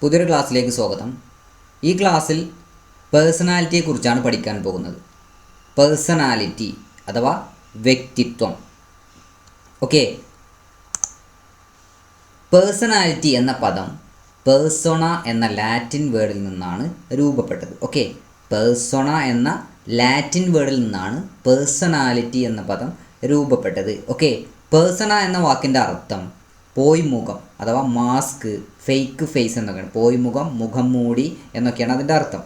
പുതിയൊരു ക്ലാസ്സിലേക്ക് സ്വാഗതം. ഈ ക്ലാസ്സിൽ പേഴ്സണാലിറ്റിയെക്കുറിച്ചാണ് പഠിക്കാൻ പോകുന്നത്. പേഴ്സണാലിറ്റി അഥവാ വ്യക്തിത്വം. ഓക്കെ, പേഴ്സണാലിറ്റി എന്ന പദം പേഴ്സോണ എന്ന ലാറ്റിൻ വേർഡിൽ നിന്നാണ് രൂപപ്പെട്ടത്. ഓക്കെ, പേഴ്സോണ എന്ന ലാറ്റിൻ വേർഡിൽ നിന്നാണ് പേഴ്സണാലിറ്റി എന്ന പദം രൂപപ്പെട്ടത്. ഓക്കെ, പേഴ്സണ എന്ന വാക്കിൻ്റെ അർത്ഥം പോയ്മുഖം അഥവാ മാസ്ക്, ഫേക്ക് ഫേസ് എന്നൊക്കെയാണ്. പോയ്മുഖം, മുഖം മൂടി എന്നൊക്കെയാണ് അതിൻ്റെ അർത്ഥം.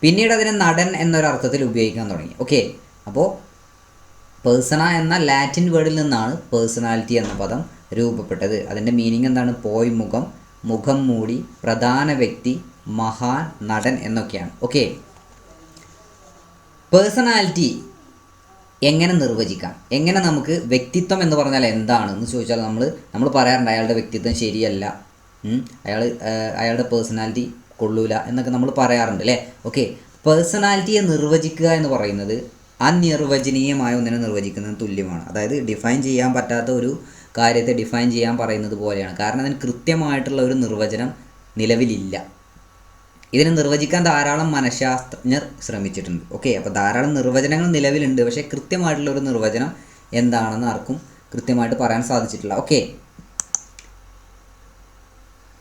പിന്നീട് അതിനെ നടൻ എന്നൊരർത്ഥത്തിൽ ഉപയോഗിക്കാൻ തുടങ്ങി. ഓക്കെ, അപ്പോൾ പേഴ്സണ എന്ന ലാറ്റിൻ വേർഡിൽ നിന്നാണ് പേഴ്സണാലിറ്റി എന്ന പദം രൂപപ്പെട്ടത്. അതിൻ്റെ മീനിങ് എന്താണ്? പോയ്മുഖം, മുഖം മൂടി, പ്രധാന വ്യക്തി, മഹാൻ, നടൻ എന്നൊക്കെയാണ്. ഓക്കെ, പേഴ്സണാലിറ്റി എങ്ങനെ നിർവചിക്കാം? എങ്ങനെ നമുക്ക് വ്യക്തിത്വം എന്ന് പറഞ്ഞാൽ എന്താണെന്ന് ചോദിച്ചാൽ നമ്മൾ പറയാറുണ്ട് അയാളുടെ വ്യക്തിത്വം ശരിയല്ല, അയാളുടെ പേഴ്സണാലിറ്റി കൊള്ളൂല എന്നൊക്കെ നമ്മൾ പറയാറുണ്ട് അല്ലേ. ഓക്കെ, പേഴ്സണാലിറ്റിയെ നിർവചിക്കുക എന്ന് പറയുന്നത് അനിർവചനീയമായ ഒന്നിനെ നിർവചിക്കുന്നതിന് തുല്യമാണ്. അതായത് ഡിഫൈൻ ചെയ്യാൻ പറ്റാത്ത ഒരു കാര്യത്തെ ഡിഫൈൻ ചെയ്യാൻ പറയുന്നത് പോലെയാണ്. കാരണം അതിന് കൃത്യമായിട്ടുള്ള ഒരു നിർവചനം നിലവിലില്ല. ഇതിനെ നിർവചിക്കാൻ ധാരാളം മനഃശാസ്ത്രജ്ഞർ ശ്രമിച്ചിട്ടുണ്ട്. ഓക്കെ, അപ്പോൾ ധാരാളം നിർവചനങ്ങൾ നിലവിലുണ്ട്, പക്ഷേ കൃത്യമായിട്ടുള്ള ഒരു നിർവചനം എന്താണെന്ന് ആർക്കും കൃത്യമായിട്ട് പറയാൻ സാധിച്ചിട്ടില്ല. ഓക്കെ,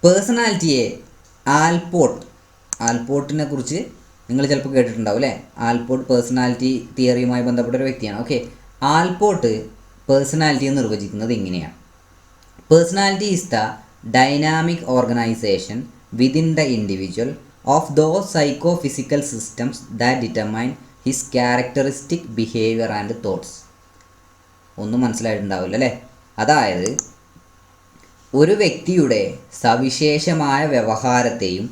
പേഴ്സണാലിറ്റിയെ ആൽപോർട്ടിനെ കുറിച്ച് നിങ്ങൾ ചിലപ്പോൾ കേട്ടിട്ടുണ്ടാവും അല്ലേ. ആൽപോർട്ട് പേഴ്സണാലിറ്റി തിയറിയുമായി ബന്ധപ്പെട്ട ഒരു വ്യക്തിയാണ്. ഓക്കെ, ആൽപോർട്ട് പേഴ്സണാലിറ്റിയെ നിർവചിക്കുന്നത് ഇങ്ങനെയാണ്: personality is the dynamic organisation within the individual of those psychophysical systems that determine his characteristic behavior and thoughts. ഒന്നും മനസ്സിലായിട്ടുണ്ടാവില്ല അല്ലേ. അതായത് ഒരു വ്യക്തിയുടെ സവിശേഷമായ വ്യവഹാരത്തെയും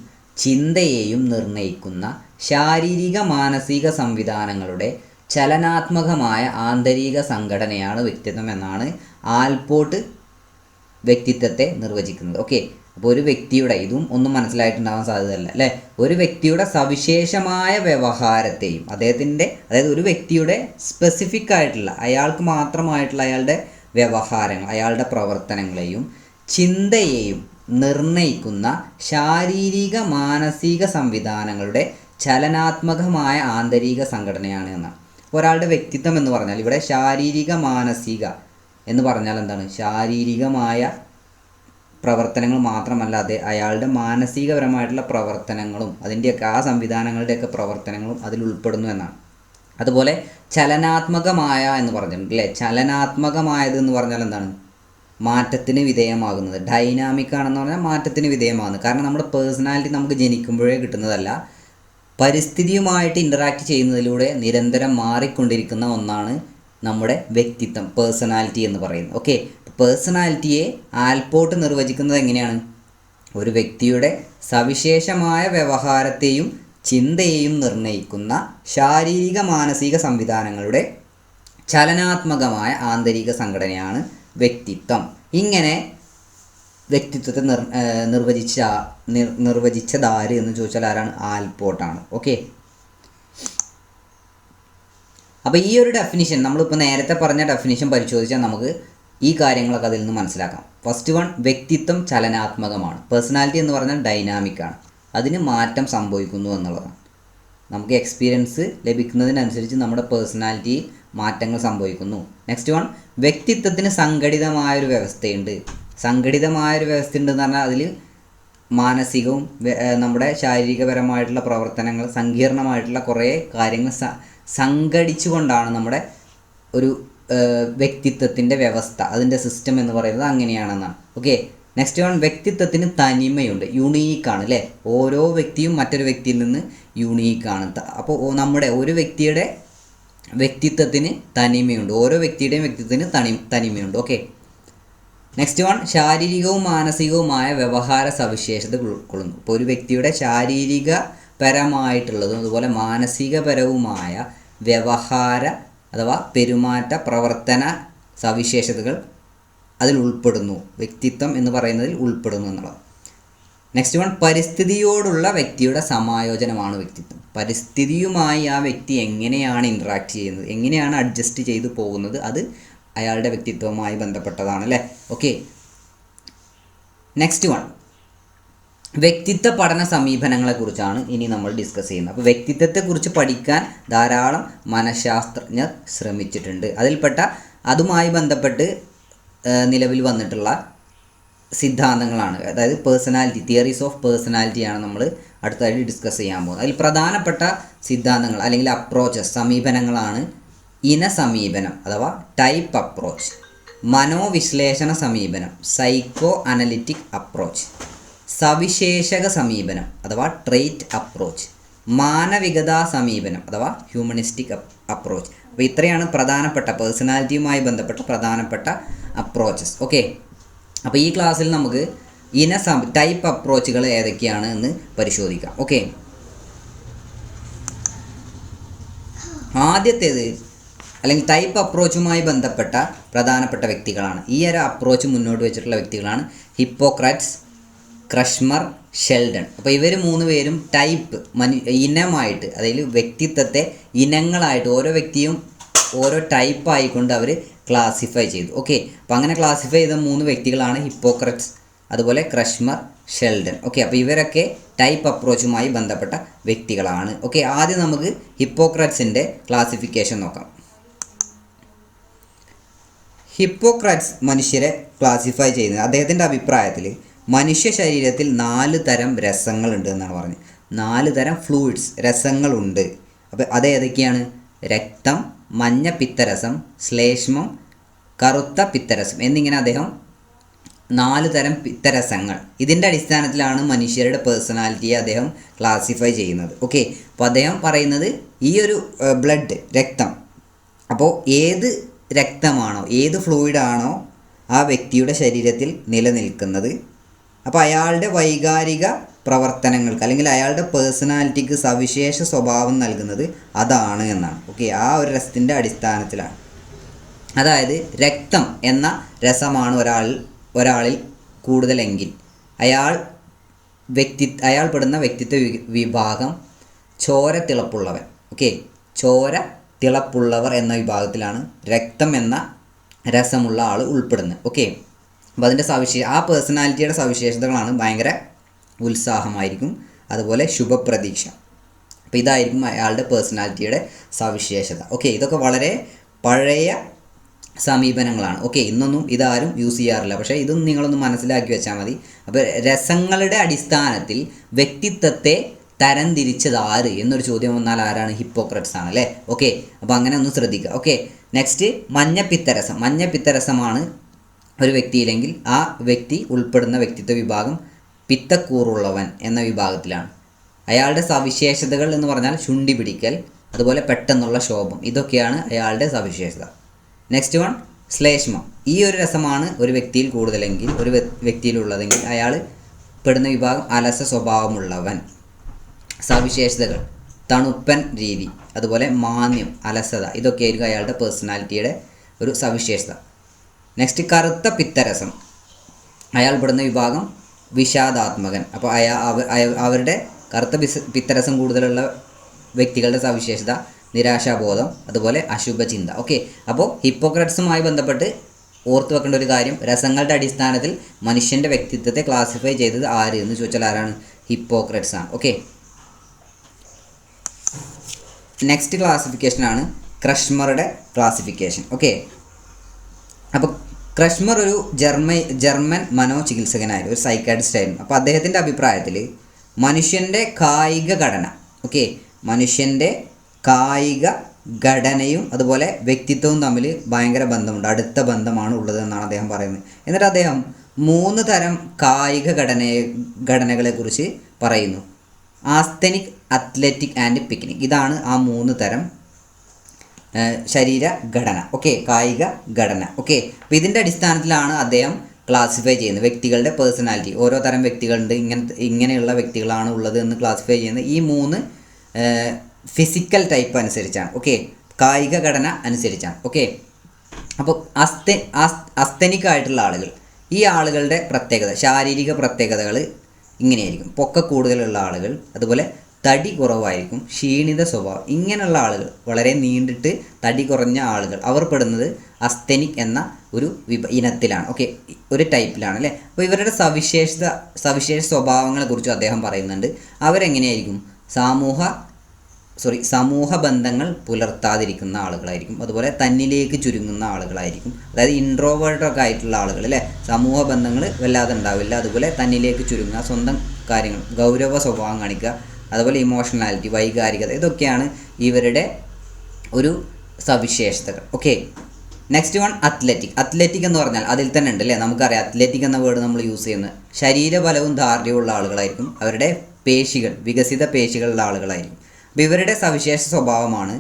ചിന്തയെയും നിർണ്ണയിക്കുന്ന ശാരീരിക മാനസിക സംവിധാനങ്ങളുടെ ചലനാത്മകമായ ആന്തരിക സംഘടനയാണ് വ്യക്തിത്വം എന്നാണ് ആൽപോർട്ട് വ്യക്തിത്വത്തെ നിർവചിക്കുന്നത്. ഓക്കെ, അപ്പോൾ ഒരു വ്യക്തിയുടെ, ഇതും ഒന്നും മനസ്സിലായിട്ടുണ്ടാവാൻ സാധ്യതയല്ല അല്ലേ, ഒരു വ്യക്തിയുടെ സവിശേഷമായ വ്യവഹാരത്തെയും അതായത് ഒരു വ്യക്തിയുടെ സ്പെസിഫിക് ആയിട്ടുള്ള, അയാൾക്ക് മാത്രമായിട്ടുള്ള അയാളുടെ വ്യവഹാരങ്ങൾ, അയാളുടെ പ്രവർത്തനങ്ങളെയും ചിന്തയെയും നിർണ്ണയിക്കുന്ന ശാരീരിക മാനസിക സംവിധാനങ്ങളുടെ ചലനാത്മകമായ ആന്തരിക സംഘടനയാണ് എന്നാണ്. ഒരാളുടെ വ്യക്തിത്വം എന്ന് പറഞ്ഞാൽ ഇവിടെ ശാരീരിക മാനസിക എന്ന് പറഞ്ഞാൽ എന്താണ്? ശാരീരികമായ പ്രവർത്തനങ്ങൾ മാത്രമല്ല, അയാളുടെ മാനസികപരമായിട്ടുള്ള പ്രവർത്തനങ്ങളും അതിൻ്റെയൊക്കെ ആ സംവിധാനങ്ങളുടെയൊക്കെ പ്രവർത്തനങ്ങളും അതിൽ ഉൾപ്പെടുന്നു എന്നാണ്. അതുപോലെ ചലനാത്മകമായ എന്ന് പറഞ്ഞിട്ടുണ്ട് അല്ലേ. ചലനാത്മകമായത് എന്ന് പറഞ്ഞാൽ എന്താണ്? മാറ്റത്തിന് വിധേയമാകുന്നത്. ഡൈനാമിക് ആണെന്ന് പറഞ്ഞാൽ മാറ്റത്തിന് വിധേയമാകുന്നത്. കാരണം നമ്മുടെ പേഴ്സണാലിറ്റി നമുക്ക് ജനിക്കുമ്പോഴേ കിട്ടുന്നതല്ല, പരിസ്ഥിതിയുമായിട്ട് ഇൻ്ററാക്ട് ചെയ്യുന്നതിലൂടെ നിരന്തരം മാറിക്കൊണ്ടിരിക്കുന്ന ഒന്നാണ് നമ്മുടെ വ്യക്തിത്വം, പേഴ്സണാലിറ്റി എന്ന് പറയുന്നത്. ഓക്കെ, പേഴ്സണാലിറ്റിയെ ആൽപോർട്ട് നിർവചിക്കുന്നത് എങ്ങനെയാണ്? ഒരു വ്യക്തിയുടെ സവിശേഷമായ വ്യവഹാരത്തെയും ചിന്തയെയും നിർണ്ണയിക്കുന്ന ശാരീരിക മാനസിക സംവിധാനങ്ങളുടെ ചലനാത്മകമായ ആന്തരിക സംഘടനയാണ് വ്യക്തിത്വം. ഇങ്ങനെ വ്യക്തിത്വത്തെ നിർവചിച്ചതാര് എന്ന് ചോദിച്ചാൽ ആരാണ്? ആൽപോർട്ടാണ്. ഓക്കെ, അപ്പോൾ ഈ ഒരു ഡെഫിനിഷൻ, നമ്മളിപ്പോൾ നേരത്തെ പറഞ്ഞ ഡെഫിനിഷൻ പരിശോധിച്ചാൽ നമുക്ക് ഈ കാര്യങ്ങളൊക്കെ അതിൽ നിന്ന് മനസ്സിലാക്കാം. ഫസ്റ്റ് വൺ, വ്യക്തിത്വം ചലനാത്മകമാണ്. പേഴ്സണാലിറ്റി എന്ന് പറഞ്ഞാൽ ഡൈനാമിക് ആണ്, അതിന് മാറ്റം സംഭവിക്കുന്നു എന്നുള്ളതാണ്. നമുക്ക് എക്സ്പീരിയൻസ് ലഭിക്കുന്നതിനനുസരിച്ച് നമ്മുടെ പേഴ്സണാലിറ്റിയിൽ മാറ്റങ്ങൾ സംഭവിക്കുന്നു. നെക്സ്റ്റ് വൺ, വ്യക്തിത്വത്തിന് സംഘടിതമായൊരു വ്യവസ്ഥയുണ്ട്. സംഘടിതമായൊരു വ്യവസ്ഥയുണ്ടെന്ന് പറഞ്ഞാൽ അതിൽ മാനസികവും നമ്മുടെ ശാരീരികപരമായിട്ടുള്ള പ്രവർത്തനങ്ങൾ, സങ്കീർണമായിട്ടുള്ള കുറേ കാര്യങ്ങൾ സംഘടിച്ചുകൊണ്ടാണ് നമ്മുടെ ഒരു വ്യക്തിത്വത്തിൻ്റെ വ്യവസ്ഥ, അതിൻ്റെ സിസ്റ്റം എന്ന് പറയുന്നത് അങ്ങനെയാണെന്നാണ്. ഓക്കെ, നെക്സ്റ്റ് വൺ, വ്യക്തിത്വത്തിന് തനിമയുണ്ട്, യുണീക്കാണ് അല്ലേ. ഓരോ വ്യക്തിയും മറ്റൊരു വ്യക്തിയിൽ നിന്ന് യുണീക്കാണ്. അപ്പോൾ നമ്മുടെ ഒരു വ്യക്തിയുടെ വ്യക്തിത്വത്തിന് തനിമയുണ്ട്, ഓരോ വ്യക്തിയുടെയും വ്യക്തിത്വത്തിന് തനിമയുണ്ട്. ഓക്കെ, നെക്സ്റ്റ് വൺ, ശാരീരികവും മാനസികവുമായ വ്യവഹാര സവിശേഷതകൾ ഉൾക്കൊള്ളുന്നു. ഇപ്പോൾ ഒരു വ്യക്തിയുടെ ശാരീരികപരമായിട്ടുള്ളതും അതുപോലെ മാനസികപരവുമായ വ്യവഹാര അഥവാ പെരുമാറ്റ പ്രവർത്തന സവിശേഷതകൾ അതിൽ ഉൾപ്പെടുന്നു, വ്യക്തിത്വം എന്ന് പറയുന്നതിൽ ഉൾപ്പെടുന്നു എന്നുള്ളത്. നെക്സ്റ്റ് വൺ, പരിസ്ഥിതിയോടുള്ള വ്യക്തിയുടെ സമായോജനമാണ് വ്യക്തിത്വം. പരിസ്ഥിതിയുമായി ആ വ്യക്തി എങ്ങനെയാണ് ഇൻട്രാക്ട് ചെയ്യുന്നത്, എങ്ങനെയാണ് അഡ്ജസ്റ്റ് ചെയ്തു പോകുന്നത്, അത് അയാളുടെ വ്യക്തിത്വവുമായി ബന്ധപ്പെട്ടതാണ് അല്ലേ. ഓക്കെ, നെക്സ്റ്റ് വൺ, വ്യക്തിത്വ പഠന സമീപനങ്ങളെക്കുറിച്ചാണ് ഇനി നമ്മൾ ഡിസ്കസ് ചെയ്യുന്നത്. അപ്പോൾ വ്യക്തിത്വത്തെക്കുറിച്ച് പഠിക്കാൻ ധാരാളം മനഃശാസ്ത്രജ്ഞർ ശ്രമിച്ചിട്ടുണ്ട്. അതിൽപ്പെട്ട അതുമായി ബന്ധപ്പെട്ട് നിലവിൽ വന്നിട്ടുള്ള സിദ്ധാന്തങ്ങളാണ്, അതായത് പേഴ്സണാലിറ്റി, തിയറീസ് ഓഫ് പേഴ്സണാലിറ്റിയാണ് നമ്മൾ അടുത്തായിട്ട് ഡിസ്കസ് ചെയ്യാൻ പോകുന്നത്. അതിൽ പ്രധാനപ്പെട്ട സിദ്ധാന്തങ്ങൾ അല്ലെങ്കിൽ അപ്രോച്ചസ്, സമീപനങ്ങളാണ് ഇന സമീപനം അഥവാ ടൈപ്പ് അപ്രോച്ച്, മനോവിശ്ലേഷണ സമീപനം സൈക്കോ അനലിറ്റിക് അപ്രോച്ച്, സവിശേഷക സമീപനം അഥവാ ട്രെയ്റ്റ് അപ്രോച്ച്, മാനവികതാ സമീപനം അഥവാ ഹ്യൂമനിസ്റ്റിക് അപ്രോച്ച്. അപ്പോൾ ഇത്രയാണ് പ്രധാനപ്പെട്ട പേഴ്സണാലിറ്റിയുമായി ബന്ധപ്പെട്ട പ്രധാനപ്പെട്ട അപ്രോച്ചസ്. ഓക്കെ, അപ്പോൾ ഈ ക്ലാസ്സിൽ നമുക്ക് ടൈപ്പ് അപ്രോച്ചുകൾ ഏതൊക്കെയാണ് എന്ന് പരിശോധിക്കാം. ഓക്കെ, ആദ്യത്തേത് അല്ലെങ്കിൽ ടൈപ്പ് അപ്രോച്ചുമായി ബന്ധപ്പെട്ട പ്രധാനപ്പെട്ട വ്യക്തികളാണ്, ഈ ഒരു അപ്രോച്ച് മുന്നോട്ട് വെച്ചിട്ടുള്ള വ്യക്തികളാണ് ഹിപ്പോക്രാറ്റ്സ്, ക്രഷ്മർ, ഷെൽഡൺ. അപ്പോൾ ഇവർ 3 പേരും ടൈപ്പ് ഇനമായിട്ട്, അതായത് വ്യക്തിത്വത്തെ ഇനങ്ങളായിട്ട് ഓരോ വ്യക്തിയും ഓരോ ടൈപ്പ് ആയിക്കൊണ്ട് അവർ ക്ലാസിഫൈ ചെയ്തു. ഓക്കെ, അപ്പോൾ അങ്ങനെ ക്ലാസിഫൈ ചെയ്ത 3 വ്യക്തികളാണ് ഹിപ്പോക്രാറ്റ്സ്, അതുപോലെ ക്രഷ്മർ, ഷെൽഡൺ. ഓക്കെ, അപ്പോൾ ഇവരൊക്കെ ടൈപ്പ് അപ്രോച്ചുമായി ബന്ധപ്പെട്ട വ്യക്തികളാണ്. ഓക്കെ, ആദ്യം നമുക്ക് ഹിപ്പോക്രാറ്റ്സിൻ്റെ ക്ലാസിഫിക്കേഷൻ നോക്കാം. ഹിപ്പോക്രാറ്റ്സ് മനുഷ്യരെ ക്ലാസിഫൈ ചെയ്യുന്നത്, അദ്ദേഹത്തിൻ്റെ അഭിപ്രായത്തിൽ മനുഷ്യ ശരീരത്തിൽ 4 തരം രസങ്ങളുണ്ട് എന്നാണ് പറഞ്ഞത്. 4 തരം ഫ്ലൂയിഡ്സ്, രസങ്ങളുണ്ട്. അപ്പോൾ അത് ഏതൊക്കെയാണ്? രക്തം, മഞ്ഞ പിത്തരസം, ശ്ലേഷ്മം, കറുത്ത പിത്തരസം എന്നിങ്ങനെ അദ്ദേഹം 4 തരം പിത്തരസങ്ങൾ, ഇതിൻ്റെ അടിസ്ഥാനത്തിലാണ് മനുഷ്യരുടെ പേഴ്സണാലിറ്റിയെ അദ്ദേഹം ക്ലാസിഫൈ ചെയ്യുന്നത്. ഓക്കെ, അപ്പോൾ അദ്ദേഹം പറയുന്നത് ഈ ഒരു ബ്ലഡ്, രക്തം, അപ്പോൾ ഏത് രക്തമാണോ, ഏത് ഫ്ലൂയിഡാണോ ആ വ്യക്തിയുടെ ശരീരത്തിൽ നിലനിൽക്കുന്നത്, അപ്പോൾ അയാളുടെ വൈകാരിക പ്രവർത്തനങ്ങൾക്ക് അല്ലെങ്കിൽ അയാളുടെ പേഴ്സണാലിറ്റിക്ക് സവിശേഷ സ്വഭാവം നൽകുന്നത് അതാണ് എന്നാണ്. ഓക്കെ, ആ ഒരു രസത്തിൻ്റെ അടിസ്ഥാനത്തിലാണ്. അതായത് രക്തം എന്ന രസമാണ് ഒരാളിൽ കൂടുതലെങ്കിൽ അയാൾ പെടുന്ന വ്യക്തിത്വ വിഭാഗം ചോര തിളപ്പുള്ളവൻ. ഓക്കെ, ചോര തിളപ്പുള്ളവർ എന്ന വിഭാഗത്തിലാണ് രക്തം എന്ന രസമുള്ള ആൾ ഉൾപ്പെടുന്നത്. ഓക്കെ, അപ്പോൾ അതിൻ്റെ ആ പേഴ്സണാലിറ്റിയുടെ സവിശേഷതകളാണ് ഭയങ്കര ഉത്സാഹമായിരിക്കും, അതുപോലെ ശുഭപ്രതീക്ഷ. അപ്പോൾ ഇതായിരിക്കും അയാളുടെ പേഴ്സണാലിറ്റിയുടെ സവിശേഷത. ഓക്കെ, ഇതൊക്കെ വളരെ പഴയ സമീപനങ്ങളാണ്. ഓക്കെ, ഇന്നൊന്നും ഇതാരും യൂസ് ചെയ്യാറില്ല, പക്ഷേ ഇതും നിങ്ങളൊന്ന് മനസ്സിലാക്കി വെച്ചാൽ മതി. അപ്പോൾ രസങ്ങളുടെ അടിസ്ഥാനത്തിൽ വ്യക്തിത്വത്തെ തരംതിരിച്ചത് ആര് എന്നൊരു ചോദ്യം വന്നാൽ ആരാണ്? ഹിപ്പോക്രാറ്റ്സ് ആണ് അല്ലേ. ഓക്കെ, അപ്പോൾ അങ്ങനെ ഒന്ന് ശ്രദ്ധിക്കുക. Okay, next മഞ്ഞപ്പിത്തരസം. മഞ്ഞപ്പിത്തരസമാണ് ഒരു വ്യക്തിയിലെങ്കിൽ ആ വ്യക്തി ഉൾപ്പെടുന്ന വ്യക്തിത്വ വിഭാഗം പിത്തക്കൂറുള്ളവൻ എന്ന വിഭാഗത്തിലാണ്. അയാളുടെ സവിശേഷതകൾ എന്ന് പറഞ്ഞാൽ ചുണ്ടി പിടിക്കൽ, അതുപോലെ പെട്ടെന്നുള്ള ശോഭം, ഇതൊക്കെയാണ് അയാളുടെ സവിശേഷത. നെക്സ്റ്റ് വൺ ശ്ലേഷ്മം. ഈ ഒരു രസമാണ് ഒരു വ്യക്തിയിൽ കൂടുതലെങ്കിൽ, ഒരു വ്യക്തിയിലുള്ളതെങ്കിൽ അയാൾ പെടുന്ന വിഭാഗം അലസ സ്വഭാവമുള്ളവൻ. സവിശേഷതകൾ തണുപ്പൻ രീതി, അതുപോലെ മാന്യം, അലസത, ഇതൊക്കെയായിരിക്കും അയാളുടെ പേഴ്സണാലിറ്റിയുടെ ഒരു സവിശേഷത. നെക്സ്റ്റ് കറുത്ത പിത്തരസം. അയാൾ പെടുന്ന വിഭാഗം വിഷാദാത്മകൻ. അപ്പോൾ അവരുടെ കറുത്ത പിത്തരസം കൂടുതലുള്ള വ്യക്തികളുടെ സവിശേഷത നിരാശാബോധം, അതുപോലെ അശുഭചിന്ത. ഓക്കെ, അപ്പോൾ ഹിപ്പോക്രാറ്റ്സുമായി ബന്ധപ്പെട്ട് ഓർത്തു വെക്കേണ്ട ഒരു കാര്യം, രസങ്ങളുടെ അടിസ്ഥാനത്തിൽ മനുഷ്യൻ്റെ വ്യക്തിത്വത്തെ ക്ലാസിഫൈ ചെയ്തത് ആര് എന്ന് ചോദിച്ചാൽ ആരാണ്? ഹിപ്പോക്രാറ്റ്സ് ആണ്. ഓക്കെ, നെക്സ്റ്റ് ക്ലാസിഫിക്കേഷനാണ് ക്രഷ്മറുടെ ക്ലാസിഫിക്കേഷൻ. ഓക്കെ, അപ്പോൾ ക്രഷ്മർ ഒരു ജർമ്മൻ മനോചികിത്സകനായിരുന്നു, ഒരു സൈക്കാട്രിസ്റ്റ് ആയിരുന്നു. അപ്പോൾ അദ്ദേഹത്തിൻ്റെ അഭിപ്രായത്തിൽ മനുഷ്യൻ്റെ കായിക ഘടന, ഓക്കെ, മനുഷ്യൻ്റെ കായിക ഘടനയും അതുപോലെ വ്യക്തിത്വവും തമ്മിൽ ഭയങ്കര ബന്ധമുണ്ട്, അടുത്ത ബന്ധമാണ് ഉള്ളത് എന്നാണ് അദ്ദേഹം പറയുന്നത്. എന്നിട്ട് അദ്ദേഹം 3 തരം കായിക ഘടനകളെക്കുറിച്ച് പറയുന്നു. ആസ്തെനിക്, അത്ലറ്റിക് ആൻഡ് പിക്നിക്. ഇതാണ് ആ 3 തരം ശരീരഘടന. ഓക്കെ, കായിക ഘടന. ഓക്കെ, അപ്പോൾ ഇതിൻ്റെ അടിസ്ഥാനത്തിലാണ് അദ്ദേഹം ക്ലാസിഫൈ ചെയ്യുന്നത് വ്യക്തികളുടെ പേഴ്സണാലിറ്റി. ഓരോ തരം വ്യക്തികളുണ്ട്, ഇങ്ങനെയുള്ള വ്യക്തികളാണ് ഉള്ളത് എന്ന് ക്ലാസിഫൈ ചെയ്യുന്നത് ഈ 3 ഫിസിക്കൽ ടൈപ്പ് അനുസരിച്ചാണ്. ഓക്കെ, കായിക ഘടന അനുസരിച്ചാണ്. ഓക്കെ, അപ്പോൾ അസ്തെനിക് ആയിട്ടുള്ള ആളുകൾ, ഈ ആളുകളുടെ പ്രത്യേകത, ശാരീരിക പ്രത്യേകതകൾ ഇങ്ങനെയായിരിക്കും. പൊക്ക കൂടുതലുള്ള ആളുകൾ, അതുപോലെ തടി കുറവായിരിക്കും, ക്ഷീണിത സ്വഭാവം, ഇങ്ങനെയുള്ള ആളുകൾ, വളരെ നീണ്ടിട്ട് തടി കുറഞ്ഞ ആളുകൾ, അവർ പെടുന്നത് അസ്തെനിക് എന്ന ഒരു ഇനത്തിലാണ്. ഓക്കെ, ഒരു ടൈപ്പിലാണ് അല്ലേ. അപ്പോൾ ഇവരുടെ സവിശേഷ സ്വഭാവങ്ങളെക്കുറിച്ച് അദ്ദേഹം പറയുന്നുണ്ട്. അവരെങ്ങനെയായിരിക്കും? സമൂഹ ബന്ധങ്ങൾ പുലർത്താതിരിക്കുന്ന ആളുകളായിരിക്കും. അതുപോലെ തന്നിലേക്ക് ചുരുങ്ങുന്ന ആളുകളായിരിക്കും. അതായത് ഇൻട്രോവേർട്ടൊക്കെ ആയിട്ടുള്ള ആളുകൾ അല്ലേ. സമൂഹ ബന്ധങ്ങൾ വല്ലാതെ ഉണ്ടാവില്ല. അതുപോലെ തന്നിലേക്ക് ചുരുങ്ങുക, സ്വന്തം കാര്യങ്ങൾ, ഗൗരവ സ്വഭാവം കാണിക്കുക, അതുപോലെ ഇമോഷണാലിറ്റി, വൈകാരികത, ഇതൊക്കെയാണ് ഇവരുടെ ഒരു സവിശേഷതകൾ. ഓക്കെ, നെക്സ്റ്റ് വൺ അത്ലറ്റിക് എന്ന് പറഞ്ഞാൽ അതിൽ തന്നെ ഉണ്ട് അല്ലേ. നമുക്കറിയാം അത്ലറ്റിക് എന്ന വേർഡ് നമ്മൾ യൂസ് ചെയ്യുന്നത് ശരീരബലവും ധാർഢ്യമുള്ള ആളുകളായിരിക്കും. അവരുടെ വികസിത പേശികളുള്ള ആളുകളായിരിക്കും. അപ്പോൾ ഇവരുടെ സവിശേഷ സ്വഭാവമാണ്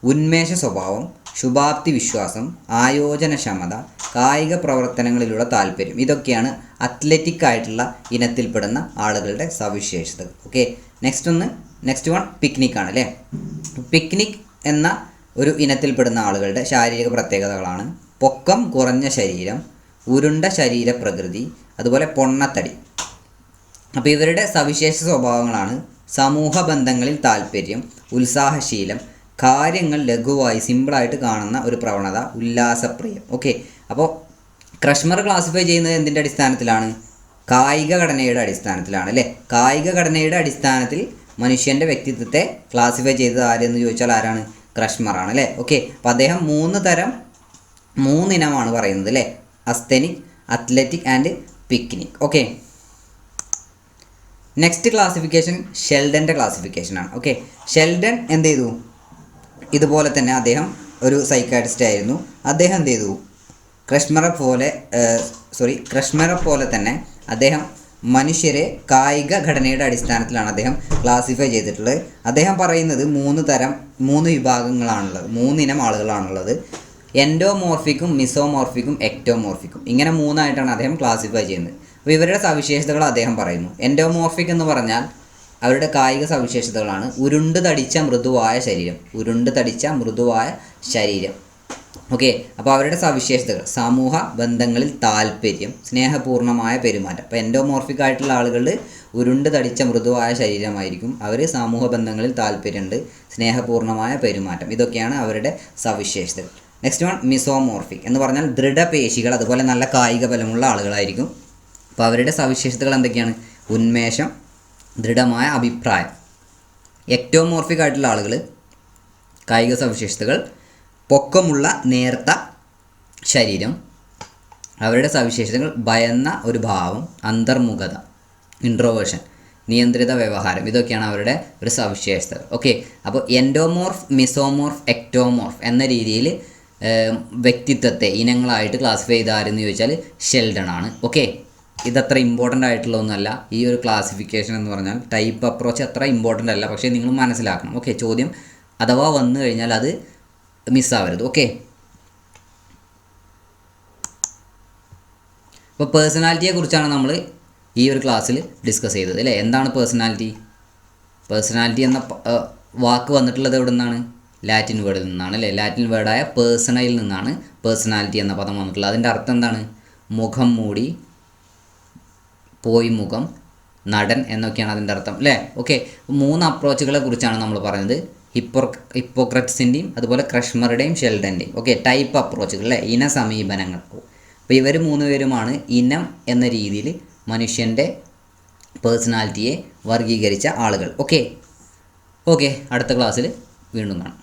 ഉന്മേഷ സ്വഭാവം, ശുഭാപ്തി വിശ്വാസം, ആയോജനക്ഷമത, കായിക പ്രവർത്തനങ്ങളിലുള്ള താല്പര്യം. ഇതൊക്കെയാണ് അത്ലറ്റിക് ആയിട്ടുള്ള ഇനത്തിൽപ്പെടുന്ന ആളുകളുടെ സവിശേഷതകൾ. ഓക്കെ, നെക്സ്റ്റ് വൺ പിക്നിക്കാണ് അല്ലേ. പിക്നിക് എന്ന ഒരു ഇനത്തിൽപ്പെടുന്ന ആളുകളുടെ ശാരീരിക പ്രത്യേകതകളാണ് പൊക്കം കുറഞ്ഞ ശരീരം, ഉരുണ്ട ശരീരപ്രകൃതി, അതുപോലെ പൊണ്ണത്തടി. അപ്പോൾ ഇവരുടെ സവിശേഷ സ്വഭാവങ്ങളാണ് സമൂഹ ബന്ധങ്ങളിൽ താല്പര്യം, ഉത്സാഹശീലം, കാര്യങ്ങൾ ലഘുവായി സിമ്പിളായിട്ട് കാണുന്ന ഒരു പ്രവണത, ഉല്ലാസപ്രിയം. ഓക്കെ, അപ്പോൾ ക്രഷ്മർ ക്ലാസിഫൈ ചെയ്യുന്നത് എന്തിൻ്റെ അടിസ്ഥാനത്തിലാണ്? കായിക ഘടനയുടെ അടിസ്ഥാനത്തിലാണ് അല്ലേ. കായിക ഘടനയുടെ അടിസ്ഥാനത്തിൽ മനുഷ്യൻ്റെ വ്യക്തിത്വത്തെ ക്ലാസിഫൈ ചെയ്തത് ആരെന്ന് ചോദിച്ചാൽ ആരാണ്? ക്രഷ്മറാണ് അല്ലേ. ഓക്കെ, അപ്പോൾ അദ്ദേഹം മൂന്നിനമാണ് പറയുന്നത് അല്ലേ. Asthenic, athletic and pyknic. Okay, next classification ഷെൽഡൻ്റെ ക്ലാസിഫിക്കേഷനാണ്. ഓക്കെ, ഷെൽഡൻ എന്ത് ചെയ്തു? ഇതുപോലെ തന്നെ അദ്ദേഹം ഒരു സൈക്കാട്രിസ്റ്റ് ആയിരുന്നു. അദ്ദേഹം എന്ത് ചെയ്തു? ക്രഷ്മറെ പോലെ തന്നെ അദ്ദേഹം മനുഷ്യരെ കായിക ഘടനയുടെ അടിസ്ഥാനത്തിലാണ് അദ്ദേഹം ക്ലാസിഫൈ ചെയ്തിട്ടുള്ളത്. അദ്ദേഹം പറയുന്നത് മൂന്ന് വിഭാഗങ്ങളാണുള്ളത്, മൂന്നിനം ആളുകളാണുള്ളത്. എൻഡോമോർഫിക്കും, മിസോമോർഫിക്കും, എക്ടോമോർഫിക്കും. ഇങ്ങനെ മൂന്നായിട്ടാണ് അദ്ദേഹം ക്ലാസിഫൈ ചെയ്യുന്നത്. അപ്പോൾ ഇവരുടെ സവിശേഷതകൾ അദ്ദേഹം പറയുന്നു. എൻഡോമോർഫിക് എന്ന് പറഞ്ഞാൽ അവരുടെ കായിക സവിശേഷതകളാണ് ഉരുണ്ട് തടിച്ച മൃദുവായ ശരീരം. ഓക്കെ, അപ്പോൾ അവരുടെ സവിശേഷതകൾ സമൂഹ ബന്ധങ്ങളിൽ താല്പര്യം, സ്നേഹപൂർണ്ണമായ പെരുമാറ്റം. അപ്പോൾ എൻഡോമോർഫിക് ആയിട്ടുള്ള ആളുകളിൽ ഉരുണ്ട് തടിച്ച മൃദുവായ ശരീരമായിരിക്കും. അവർ സമൂഹ ബന്ധങ്ങളിൽ താല്പര്യമുണ്ട്, സ്നേഹപൂർണ്ണമായ പെരുമാറ്റം. ഇതൊക്കെയാണ് അവരുടെ സവിശേഷതകൾ. നെക്സ്റ്റ് വൺ മിസോമോർഫിക് എന്ന് പറഞ്ഞാൽ ദൃഢപേശികൾ, അതുപോലെ നല്ല കായിക ബലമുള്ള ആളുകളായിരിക്കും. അപ്പോൾ അവരുടെ സവിശേഷതകൾ എന്തൊക്കെയാണ്? ഉന്മേഷം, ദൃഢമായ അഭിപ്രായം. എക്ടോമോർഫിക് ആയിട്ടുള്ള ആളുകൾ കായിക സവിശേഷതകൾ പൊക്കമുള്ള നേർത്ത ശരീരം. അവരുടെ സവിശേഷതകൾ ഭയന്ന ഒരു ഭാവം, അന്തർമുഖത, ഇൻട്രോവേർഷൻ, നിയന്ത്രിത വ്യവഹാരം. ഇതൊക്കെയാണ് അവരുടെ ഒരു സവിശേഷതകൾ. ഓക്കെ, അപ്പോൾ എൻഡോമോർഫ്, മിസോമോർഫ്, എക്ടോമോർഫ് എന്ന രീതിയിൽ വ്യക്തിത്വത്തെ ഇനങ്ങളായിട്ട് ക്ലാസിഫൈ ചെയ്ത ആരെന്ന് ചോദിച്ചാൽ ഷെൽഡൺ ആണ്. ഓക്കെ, ഇതത്ര ഇമ്പോർട്ടൻ്റ് ആയിട്ടുള്ള ഒന്നുമല്ല. ഈ ഒരു ക്ലാസിഫിക്കേഷൻ എന്ന് പറഞ്ഞാൽ ടൈപ്പ് അപ്രോച്ച് അത്ര ഇമ്പോർട്ടൻ്റ് അല്ല, പക്ഷേ നിങ്ങൾ മനസ്സിലാക്കണം. ഓക്കെ, ചോദ്യം അഥവാ വന്നു കഴിഞ്ഞാൽ അത് മിസ്സാവരുത്. ഓക്കെ, അപ്പോൾ പേഴ്സണാലിറ്റിയെ കുറിച്ചാണ് നമ്മൾ ഈ ഒരു ക്ലാസ്സിൽ ഡിസ്കസ് ചെയ്തത് അല്ലേ. എന്താണ് പേഴ്സണാലിറ്റി എന്ന വാക്ക് വന്നിട്ടുള്ളത് എവിടെ നിന്നാണ്? ലാറ്റിൻ വേർഡിൽ നിന്നാണ് അല്ലേ. ലാറ്റിൻ വേർഡായ പേഴ്സണയിൽ നിന്നാണ് പേഴ്സണാലിറ്റി എന്ന പദം വന്നിട്ടുള്ളത്. അതിൻ്റെ അർത്ഥം എന്താണ്? മുഖം മൂടി, പോയി മുഖം, നടൻ എന്നൊക്കെയാണ് അതിൻ്റെ അർത്ഥം അല്ലേ. ഓക്കെ, 3 അപ്രോച്ചുകളെ കുറിച്ചാണ് നമ്മൾ പറയുന്നത്. ഹിപ്പോക്രറ്റ്സിൻ്റെയും അതുപോലെ ക്രഷ്മറുടെയും ഷെൽഡൻ്റെയും. ഓക്കെ, ടൈപ്പ് അപ്രോച്ചുകൾ അല്ലേ, ഇന സമീപനങ്ങൾ. അപ്പോൾ ഇവർ 3 പേരുമാണ് ഇനം എന്ന രീതിയിൽ മനുഷ്യൻ്റെ പേഴ്സണാലിറ്റിയെ വർഗീകരിച്ച ആളുകൾ. ഓക്കെ, അടുത്ത ക്ലാസ്സിൽ വീണ്ടും കാണാം.